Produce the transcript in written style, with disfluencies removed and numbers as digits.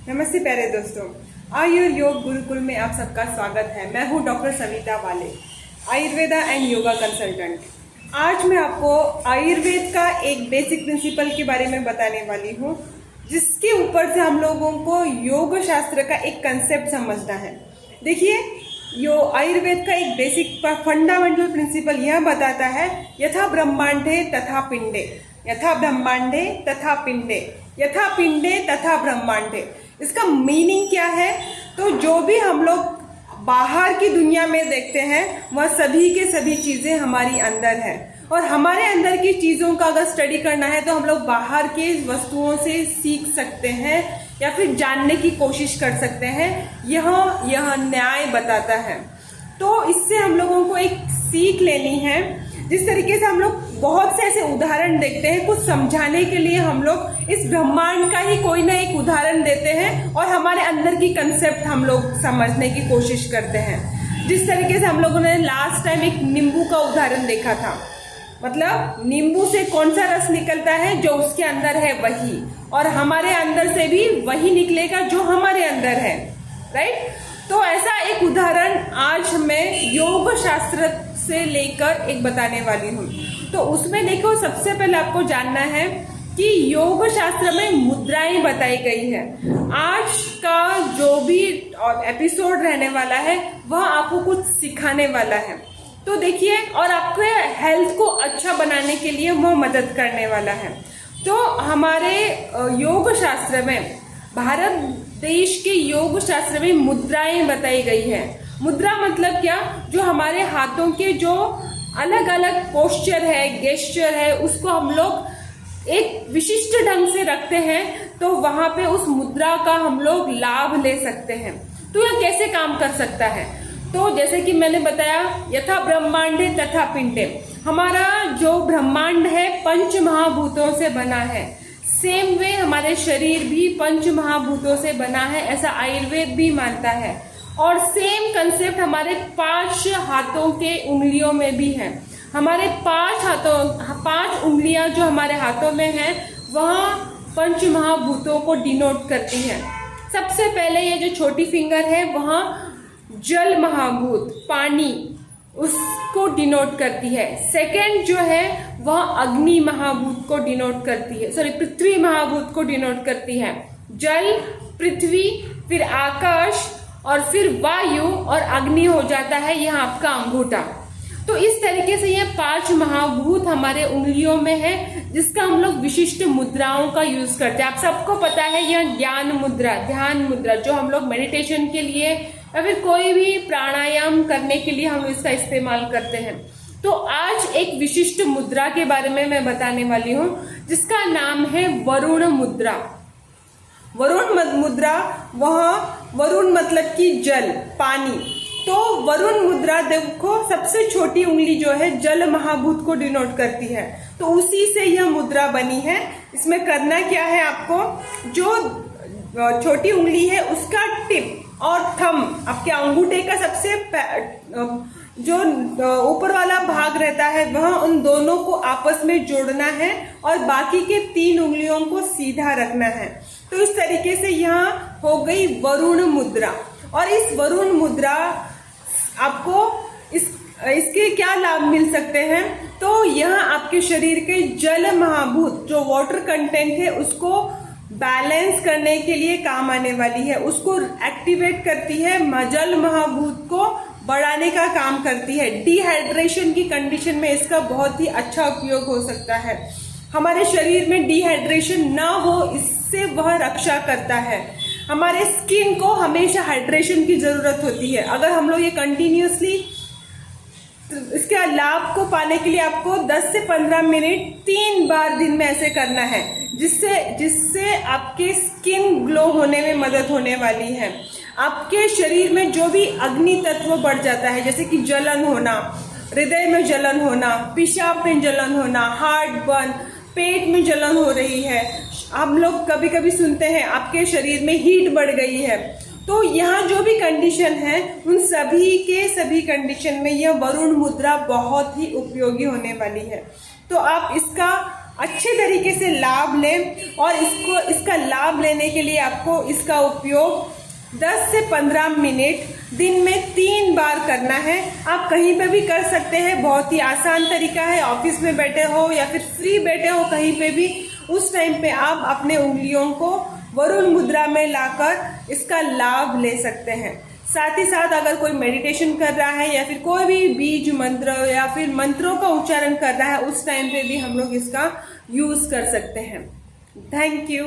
नमस्ते प्यारे दोस्तों, आयुर योग गुरुकुल में आप सबका स्वागत है। मैं हूं डॉक्टर सविता वाले, आयुर्वेदा एंड योगा कंसल्टेंट। आज मैं आपको आयुर्वेद का एक बेसिक प्रिंसिपल के बारे में बताने वाली हूं, जिसके ऊपर से हम लोगों को योग शास्त्र का एक कंसेप्ट समझना है। देखिए, आयुर्वेद का एक बेसिक फंडामेंटल प्रिंसिपल यह बताता है, यथा ब्रह्मांडे तथा पिंडे, यथा ब्रह्मांडे तथा पिंडे, यथा पिंडे तथा ब्रह्मांडे। इसका मीनिंग क्या है? तो जो भी हम लोग बाहर की दुनिया में देखते हैं वह सभी के सभी चीजें हमारी अंदर है, और हमारे अंदर की चीजों का अगर स्टडी करना है तो हम लोग बाहर के वस्तुओं से सीख सकते हैं या फिर जानने की कोशिश कर सकते हैं। यह न्याय बताता है। तो इससे हम लोगों को एक सीख लेनी है। जिस तरीके से हम लोग बहुत से ऐसे उदाहरण देखते हैं, कुछ समझाने के लिए हम लोग इस ब्रह्मांड का ही कोई ना एक उदाहरण देते हैं और हमारे अंदर की कंसेप्ट हम लोग समझने की कोशिश करते हैं। जिस तरीके से हम लोगों ने लास्ट टाइम एक नींबू का उदाहरण देखा था, मतलब नींबू से कौन सा रस निकलता है, जो उसके अंदर है वही, और हमारे अंदर से भी वही निकलेगा जो हमारे अंदर है, राइट। तो ऐसा एक उदाहरण आज मैं योग शास्त्र से लेकर एक बताने वाली हूँ। तो उसमें देखो, सबसे पहले आपको जानना है कि योग शास्त्र में मुद्राएं बताई गई है। आज का जो भी एपिसोड रहने वाला है वह आपको कुछ सिखाने वाला है। तो देखिए, और आपको हेल्थ को अच्छा बनाने के लिए वो मदद करने वाला है। तो हमारे योग शास्त्र में, भारत देश के योग शास्त्र में मुद्राएं बताई गई है। मुद्रा मतलब क्या? जो हमारे हाथों के जो अलग अलग पोस्चर है, गेस्चर है, उसको हम लोग एक विशिष्ट ढंग से रखते हैं, तो वहां पे उस मुद्रा का हम लोग लाभ ले सकते हैं। तो यह कैसे काम कर सकता है? तो जैसे कि मैंने बताया, यथा ब्रह्मांडे तथा पिंडे, हमारा जो ब्रह्मांड है पंच महाभूतों से बना है। सेम वे हमारे शरीर भी पंच महाभूतों से बना है, ऐसा आयुर्वेद भी मानता है। और सेम कंसेप्ट हमारे 5 हाथों के उंगलियों में भी है। हमारे 5 उंगलियां जो हमारे हाथों में है वह पंच महाभूतों को डिनोट करती है। सबसे पहले ये जो छोटी फिंगर है वह जल महाभूत, पानी, उसको डिनोट करती है। सेकंड जो है वह अग्नि महाभूत को डिनोट करती है, पृथ्वी महाभूत को डिनोट करती है। जल, पृथ्वी, फिर आकाश, और फिर वायु और अग्नि हो जाता है यहाँ आपका अंगूठा। तो इस तरीके से ये 5 महाभूत हमारे उंगलियों में है, जिसका हम लोग विशिष्ट मुद्राओं का यूज करते हैं। आप सबको पता है यह ज्ञान मुद्रा, ध्यान मुद्रा, जो हम लोग मेडिटेशन के लिए या फिर कोई भी प्राणायाम करने के लिए हम इसका इस्तेमाल करते हैं। तो आज एक विशिष्ट मुद्रा के बारे में मैं बताने वाली हूँ, जिसका नाम है वरुण मुद्रा। वरुण मुद्रा, वह वरुण मतलब कि जल, पानी। तो वरुण मुद्रा देखो, सबसे छोटी उंगली जो है जल महाभूत को डिनोट करती है, तो उसी से यह मुद्रा बनी है। इसमें करना क्या है आपको, जो छोटी उंगली है उसका टिप और थंब, आपके अंगूठे का सबसे जो ऊपर वाला भाग रहता है वह, उन दोनों को आपस में जोड़ना है और बाकी के 3 उंगलियों को सीधा रखना है। तो इस तरीके से यहाँ हो गई वरुण मुद्रा। और इस वरुण मुद्रा आपको इसके क्या लाभ मिल सकते हैं? तो यह आपके शरीर के जल महाभूत, जो वाटर कंटेंट है, उसको बैलेंस करने के लिए काम आने वाली है। उसको एक्टिवेट करती है, जल महाभूत को बढ़ाने का काम करती है। डिहाइड्रेशन की कंडीशन में इसका बहुत ही अच्छा उपयोग हो सकता है। हमारे शरीर में डिहाइड्रेशन ना हो, इससे वह रक्षा करता है। हमारे स्किन को हमेशा हाइड्रेशन की जरूरत होती है। अगर हम लोग ये कंटिन्यूसली, इसके लाभ को पाने के लिए आपको 10 से 15 मिनट 3 बार दिन में ऐसे करना है, जिससे आपके स्किन ग्लो होने में मदद होने वाली है। आपके शरीर में जो भी अग्नि तत्व बढ़ जाता है, जैसे कि जलन होना, हृदय में जलन होना, पेशाब में जलन होना, हार्ट बर्न, पेट में जलन हो रही है, हम लोग कभी कभी सुनते हैं आपके शरीर में हीट बढ़ गई है, तो यहाँ जो भी कंडीशन है उन सभी कंडीशन में यह वरुण मुद्रा बहुत ही उपयोगी होने वाली है। तो आप इसका अच्छे तरीके से लाभ लें। और इसका लाभ लेने के लिए आपको इसका उपयोग 10 से 15 मिनट दिन में 3 बार करना है। आप कहीं पे भी कर सकते हैं, बहुत ही आसान तरीका है। ऑफिस में बैठे हो या फिर फ्री बैठे हो कहीं पे भी, उस टाइम पे आप अपने उंगलियों को वरुण मुद्रा में लाकर इसका लाभ ले सकते हैं। साथ ही साथ अगर कोई मेडिटेशन कर रहा है या फिर कोई भी बीज मंत्र या फिर मंत्रों का उच्चारण कर रहा है, उस टाइम पे भी हम लोग इसका यूज कर सकते हैं। Thank you.